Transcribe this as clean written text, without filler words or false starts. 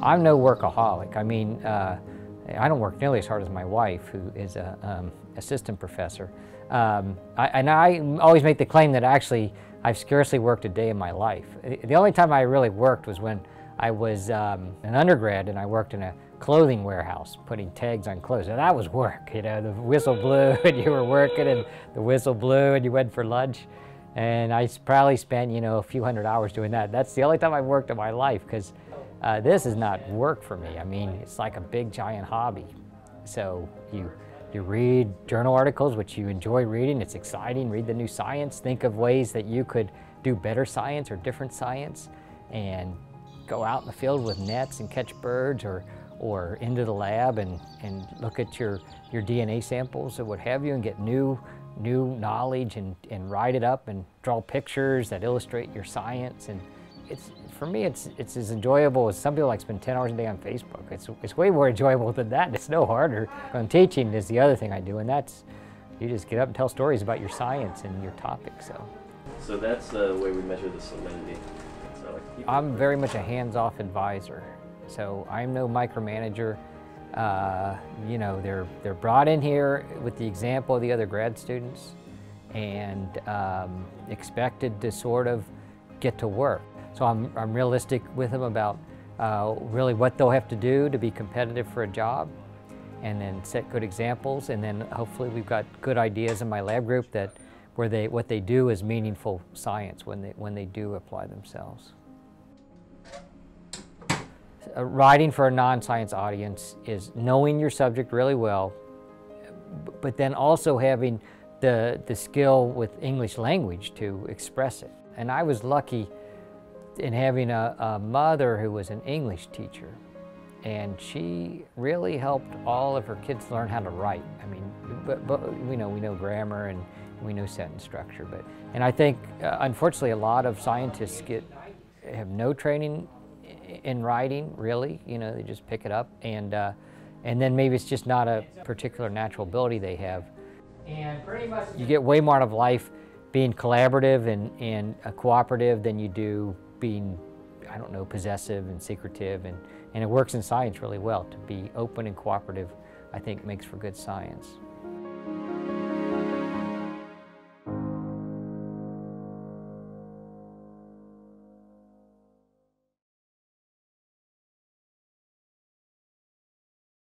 I'm no workaholic. I mean, I don't work nearly as hard as my wife, who is an assistant professor. I always make the claim that actually I've scarcely worked a day in my life. The only time I really worked was when I was an undergrad and I worked in a clothing warehouse, putting tags on clothes. And that was work, you know, the whistle blew and you were working and the whistle blew and you went for lunch. And I probably spent, you know, a few hundred hours doing that. That's the only time I've worked in my life, because this is not work for me. I mean, it's like a big giant hobby. So you read journal articles, which you enjoy reading. It's exciting. Read the new science. Think of ways that you could do better science or different science, and go out in the field with nets and catch birds, or into the lab and look at your DNA samples or what have you, and get new knowledge and write it up and draw pictures that illustrate your science. And for me, it's as enjoyable as some people like spend 10 hours a day on Facebook. It's way more enjoyable than that. It's no harder. And teaching is the other thing I do, and that's you just get up and tell stories about your science and your topic. So that's the way we measure the salinity. So I'm very much a hands-off advisor. So I'm no micromanager. You know, they're brought in here with the example of the other grad students and expected to sort of get to work. So I'm realistic with them about really what they'll have to do to be competitive for a job, and then set good examples, and then hopefully we've got good ideas in my lab group that what they do is meaningful science when they do apply themselves. Writing for a non-science audience is knowing your subject really well, but then also having the skill with English language to express it. And I was lucky in having a mother who was an English teacher, and she really helped all of her kids learn how to write. I mean, but we know grammar and we know sentence structure, and I think unfortunately a lot of scientists have no training in writing, really. You know, they just pick it up, and then maybe it's just not a particular natural ability they have. And pretty much you get way more out of life being collaborative and cooperative than you do being, I don't know, possessive and secretive, and it works in science really well. To be open and cooperative, I think, makes for good science.